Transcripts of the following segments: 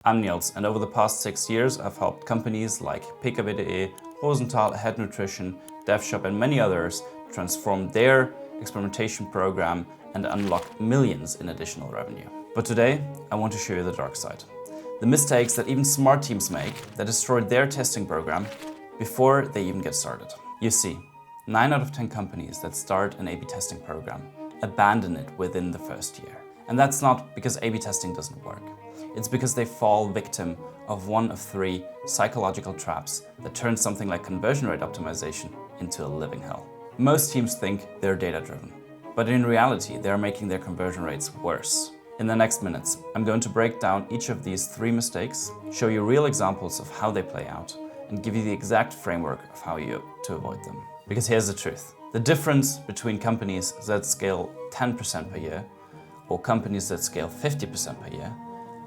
I'm Nils, and over the past 6 years, I've helped companies like PKW.de, Rosenthal, Head Nutrition, DevShop, and many others transform their experimentation program and unlock millions in additional revenue. But today, I want to show you the dark side. The mistakes that even smart teams make that destroy their testing program before they even get started. You see, 9 out of 10 companies that start an A/B testing program abandon it within the first year. And that's not because A/B testing doesn't work. It's because they fall victim of one of 3 psychological traps that turn something like conversion rate optimization into a living hell. Most teams think they're data-driven, but in reality, they're making their conversion rates worse. In the next minutes, I'm going to break down each of these 3 mistakes, show you real examples of how they play out, and give you the exact framework of how to avoid them. Because here's the truth. The difference between companies that scale 10% per year or companies that scale 50% per year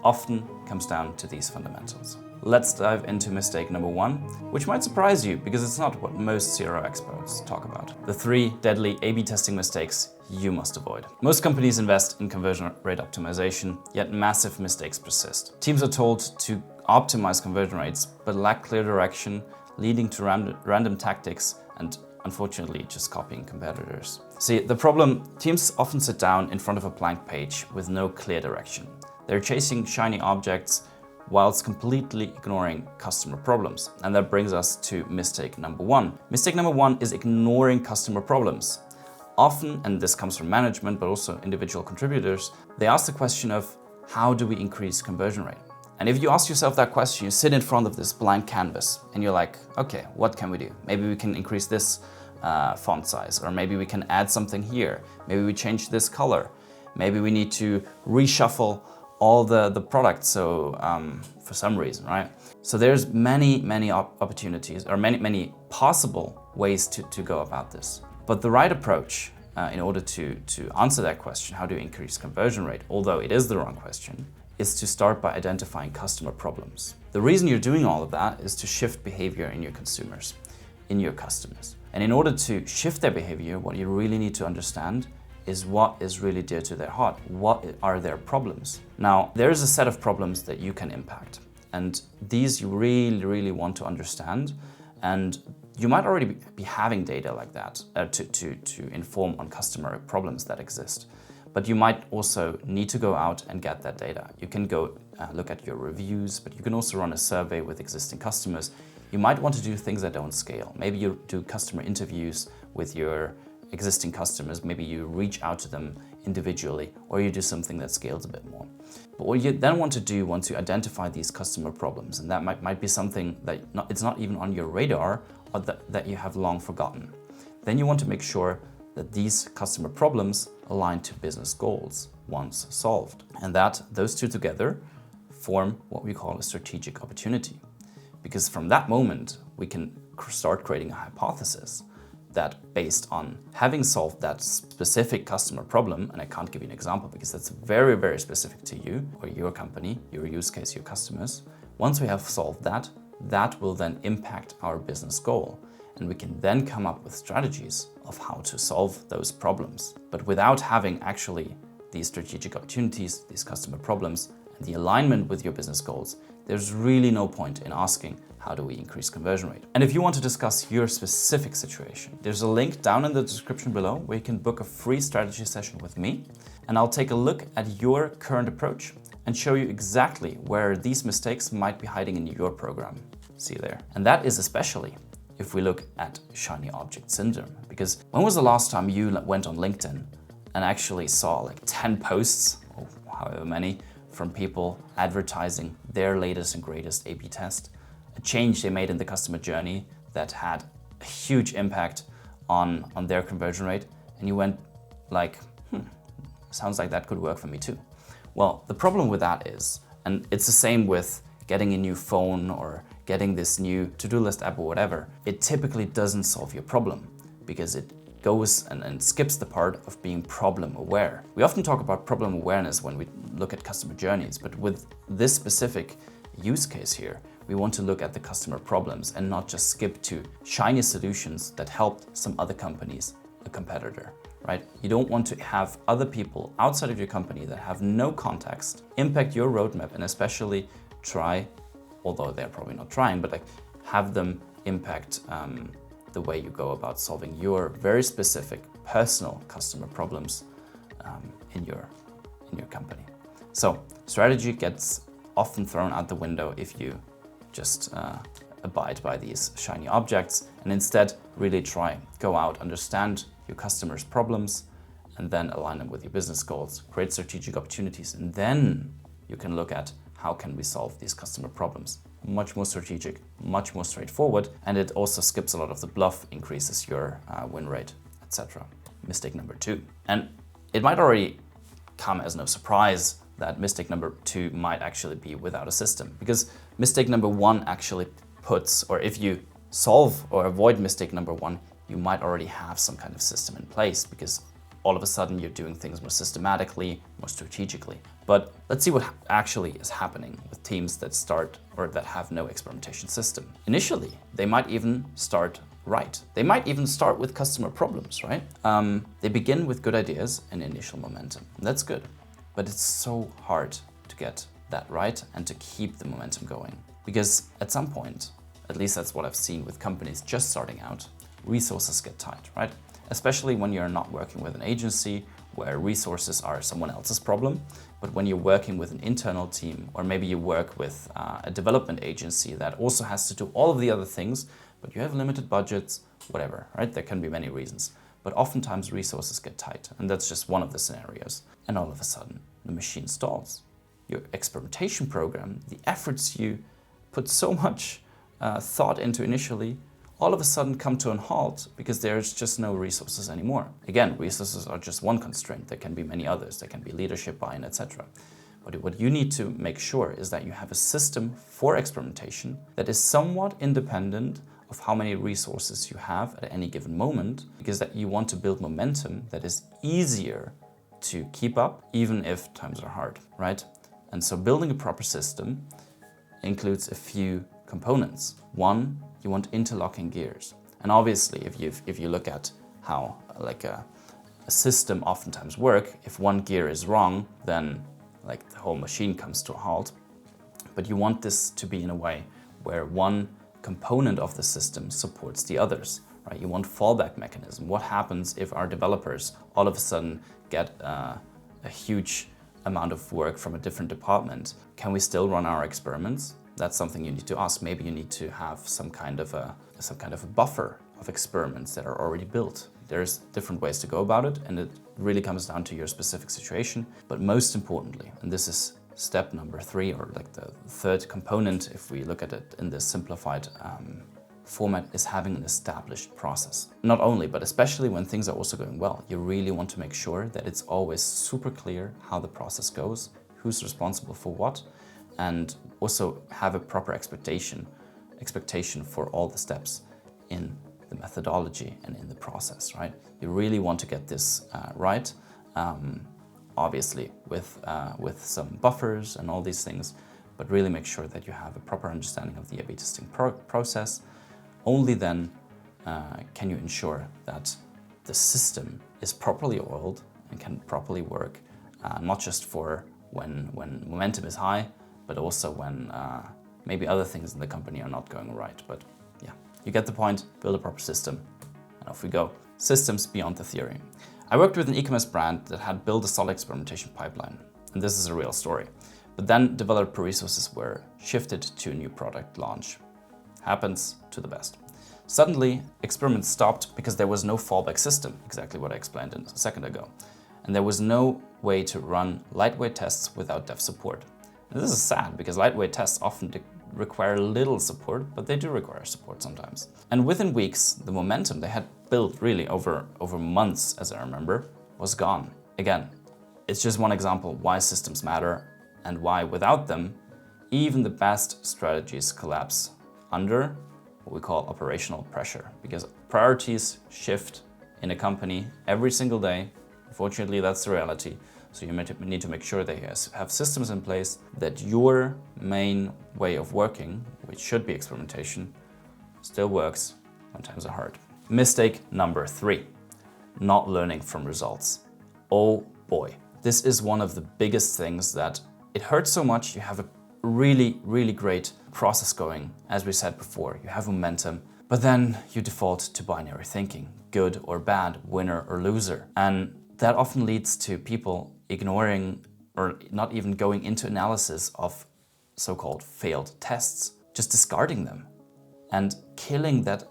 often comes down to these fundamentals. Let's dive into mistake number 1, which might surprise you because it's not what most CRO experts talk about. The 3 deadly A/B testing mistakes you must avoid. Most companies invest in conversion rate optimization, yet massive mistakes persist. Teams are told to optimize conversion rates, but lack clear direction, leading to random tactics and unfortunately just copying competitors. See, the problem, teams often sit down in front of a blank page with no clear direction. They're chasing shiny objects whilst completely ignoring customer problems. And that brings us to mistake number 1. Mistake number 1 is ignoring customer problems. Often, and this comes from management, but also individual contributors, they ask the question of how do we increase conversion rate? And if you ask yourself that question, you sit in front of this blank canvas and you're like, okay, what can we do? Maybe we can increase this font size, or maybe we can add something here. Maybe we change this color. Maybe we need to reshuffle all the products, so for some reason, right? So there's many opportunities, or many possible ways to go about this. But the right approach in order to answer that question, how do you increase conversion rate, although it is the wrong question, is to start by identifying customer problems. The reason you're doing all of that is to shift behavior in your consumers, in your customers. And in order to shift their behavior, what you really need to understand is what is really dear to their heart. What are their problems? Now, there is a set of problems that you can impact. And these you really want to understand. And you might already be having data like that to inform on customer problems that exist. But you might also need to go out and get that data. You can go look at your reviews, but you can also run a survey with existing customers. You might want to do things that don't scale. Maybe you do customer interviews with your existing customers, maybe you reach out to them individually, or you do something that scales a bit more. But what you then want to do once you identify these customer problems, and that might be something that it's not even on your radar, or that you have long forgotten, then you want to make sure that these customer problems align to business goals once solved. And that those two together form what we call a strategic opportunity. Because from that moment, we can start creating a hypothesis that based on having solved that specific customer problem, and I can't give you an example because that's very specific to you or your company, your use case, your customers. Once we have solved that, that will then impact our business goal. And we can then come up with strategies of how to solve those problems. But without having actually these strategic opportunities, these customer problems, and the alignment with your business goals, there's really no point in asking, how do we increase conversion rate? And if you want to discuss your specific situation, there's a link down in the description below where you can book a free strategy session with me, and I'll take a look at your current approach and show you exactly where these mistakes might be hiding in your program. See you there. And that is especially if we look at shiny object syndrome. Because when was the last time you went on LinkedIn and actually saw like 10 posts, or however many, from people advertising their latest and greatest A/B test, a change they made in the customer journey that had a huge impact on their conversion rate, and you went like, sounds like that could work for me too. Well, the problem with that is, and it's the same with getting a new phone or getting this new to-do list app or whatever, it typically doesn't solve your problem because it goes and skips the part of being problem aware. We often talk about problem awareness when we look at customer journeys, but with this specific use case here, we want to look at the customer problems and not just skip to shiny solutions that helped some other companies, a competitor, right? You don't want to have other people outside of your company that have no context impact your roadmap and especially try, although they're probably not trying, but like have them impact the way you go about solving your very specific personal customer problems in your company. So strategy gets often thrown out the window if you just abide by these shiny objects and instead really go out, understand your customers' problems, and then align them with your business goals, create strategic opportunities, and then you can look at how can we solve these customer problems. Much more strategic, much more straightforward, and it also skips a lot of the bluff, increases your win rate, etc. Mistake number 2. And it might already come as no surprise that mistake number 2 might actually be without a system, because mistake number 1 actually puts, or if you solve or avoid mistake number 1, you might already have some kind of system in place, because all of a sudden you're doing things more systematically, more strategically. But let's see what actually is happening with teams that start or that have no experimentation system. Initially, they might even start right. They might even start with customer problems, right? They begin with good ideas and initial momentum. That's good, but it's so hard to get that right and to keep the momentum going. Because at some point, at least that's what I've seen with companies just starting out, resources get tight, right? Especially when you're not working with an agency where resources are someone else's problem, but when you're working with an internal team, or maybe you work with a development agency that also has to do all of the other things, but you have limited budgets, whatever, right? There can be many reasons, but oftentimes resources get tight, and that's just one of the scenarios. And all of a sudden, the machine stalls. Your experimentation program, the efforts you put so much thought into initially, all of a sudden come to a halt because there's just no resources anymore. Again, resources are just one constraint. There can be many others. There can be leadership, buy-in, etc. But what you need to make sure is that you have a system for experimentation that is somewhat independent of how many resources you have at any given moment, because that you want to build momentum that is easier to keep up, even if times are hard, right? And so building a proper system includes a few components. One, you want interlocking gears. And obviously, if you look at how like a system oftentimes work, if one gear is wrong, then like the whole machine comes to a halt. But you want this to be in a way where one component of the system supports the others, right? You want fallback mechanism. What happens if our developers all of a sudden get a huge amount of work from a different department? Can we still run our experiments? That's something you need to ask. Maybe you need to have some kind of a buffer of experiments that are already built. There's different ways to go about it, and it really comes down to your specific situation. But most importantly, and this is step number 3, or like the third component, if we look at it in this simplified format, is having an established process. Not only, but especially when things are also going well, you really want to make sure that it's always super clear how the process goes, who's responsible for what, and also have a proper expectation for all the steps in the methodology and in the process, right? You really want to get this right, obviously with some buffers and all these things, but really make sure that you have a proper understanding of the A/B testing process. Only then can you ensure that the system is properly oiled and can properly work, not just for when momentum is high, but also when maybe other things in the company are not going right. But yeah, you get the point. Build a proper system, and off we go. Systems beyond the theory. I worked with an e-commerce brand that had built a solid experimentation pipeline, and this is a real story. But then developer resources were shifted to a new product launch. Happens to the best. Suddenly, experiments stopped because there was no fallback system, exactly what I explained a second ago. And there was no way to run lightweight tests without dev support. And this is sad because lightweight tests often require little support, but they do require support sometimes. And within weeks, the momentum they had built really over months, as I remember, was gone. Again, it's just one example why systems matter and why without them, even the best strategies collapse under what we call operational pressure, because priorities shift in a company every single day. Unfortunately, that's the reality. So you need to make sure that you have systems in place that your main way of working, which should be experimentation, still works when times are hard. Mistake number 3, not learning from results. Oh boy, this is one of the biggest things that it hurts so much. You have a really, really great process going. As we said before, you have momentum, but then you default to binary thinking, good or bad, winner or loser. And that often leads to people ignoring or not even going into analysis of so-called failed tests, just discarding them and killing that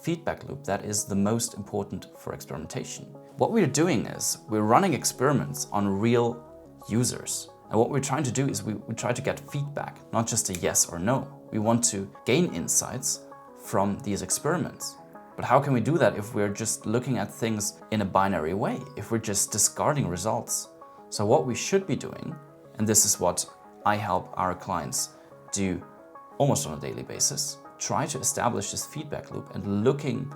feedback loop that is the most important for experimentation. What we're doing is we're running experiments on real users. And what we're trying to do is we try to get feedback, not just a yes or no. We want to gain insights from these experiments. But how can we do that if we're just looking at things in a binary way, if we're just discarding results? So what we should be doing, and this is what I help our clients do almost on a daily basis, try to establish this feedback loop and looking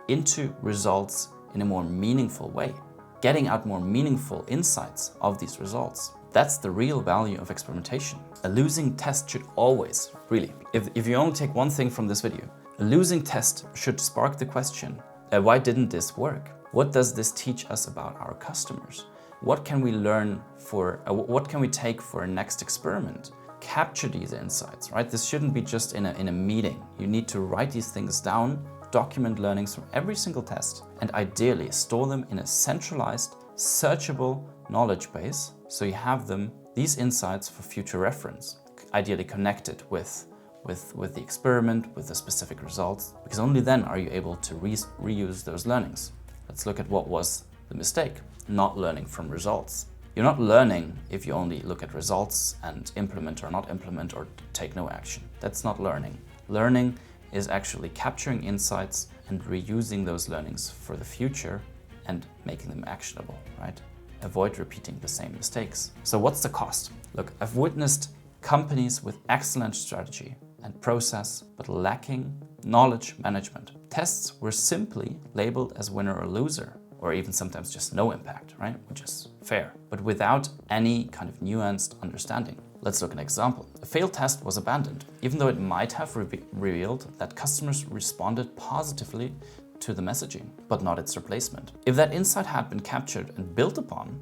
into results in a more meaningful way, getting out more meaningful insights of these results. That's the real value of experimentation. A losing test should always, really, if you only take one thing from this video, a losing test should spark the question, why didn't this work? What does this teach us about our customers? What can we learn what can we take for a next experiment? Capture these insights, right? This shouldn't be just in a meeting. You need to write these things down, document learnings from every single test, and ideally store them in a centralized, searchable knowledge base so you have these insights for future reference, ideally connected with the experiment, with the specific results, because only then are you able to reuse those learnings. Let's look at what was the mistake, not learning from results. You're not learning if you only look at results and implement or not implement or take no action. That's not learning. Learning is actually capturing insights and reusing those learnings for the future and making them actionable, right? Avoid repeating the same mistakes. So what's the cost? Look, I've witnessed companies with excellent strategy and process, but lacking knowledge management. Tests were simply labeled as winner or loser, or even sometimes just no impact, right? Which is fair, but without any kind of nuanced understanding. Let's look at an example. A failed test was abandoned, even though it might have revealed that customers responded positively to the messaging, but not its replacement. If that insight had been captured and built upon,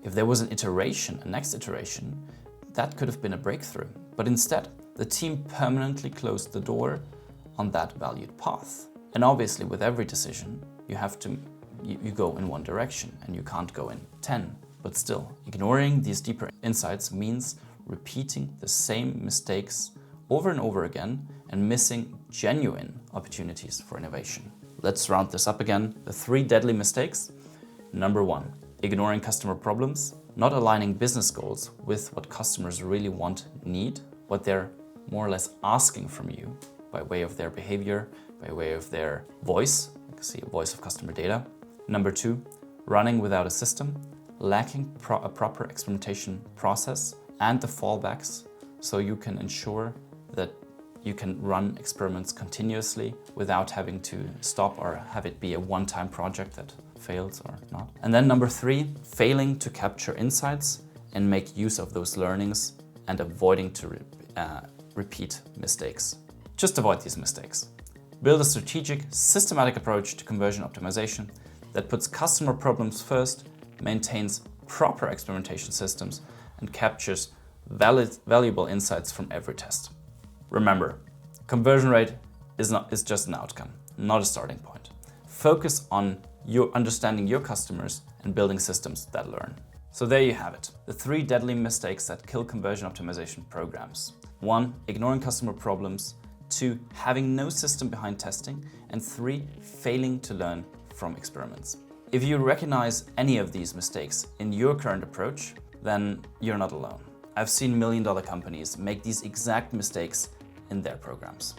if there was an iteration, a next iteration, that could have been a breakthrough. But instead, the team permanently closed the door on that valued path. And obviously, with every decision, you go in one direction and you can't go in 10. But still, ignoring these deeper insights means repeating the same mistakes over and over again and missing genuine opportunities for innovation. Let's round this up again. The 3 deadly mistakes. Number 1, ignoring customer problems, not aligning business goals with what customers really need, what they're more or less asking from you by way of their behavior, by way of their voice. You can see a voice of customer data. Number 2, running without a system, lacking a proper experimentation process and the fallbacks so you can ensure that you can run experiments continuously without having to stop or have it be a one-time project that fails or not. And then number 3, failing to capture insights and make use of those learnings and avoiding to repeat mistakes. Just avoid these mistakes. Build a strategic, systematic approach to conversion optimization that puts customer problems first, maintains proper experimentation systems, and captures valuable insights from every test. Remember, conversion rate is just an outcome, not a starting point. Focus on understanding your customers and building systems that learn. So there you have it, the 3 deadly mistakes that kill conversion optimization programs. 1, ignoring customer problems. 2, having no system behind testing. And 3, failing to learn from experiments. If you recognize any of these mistakes in your current approach, then you're not alone. I've seen $1 million companies make these exact mistakes in their programs.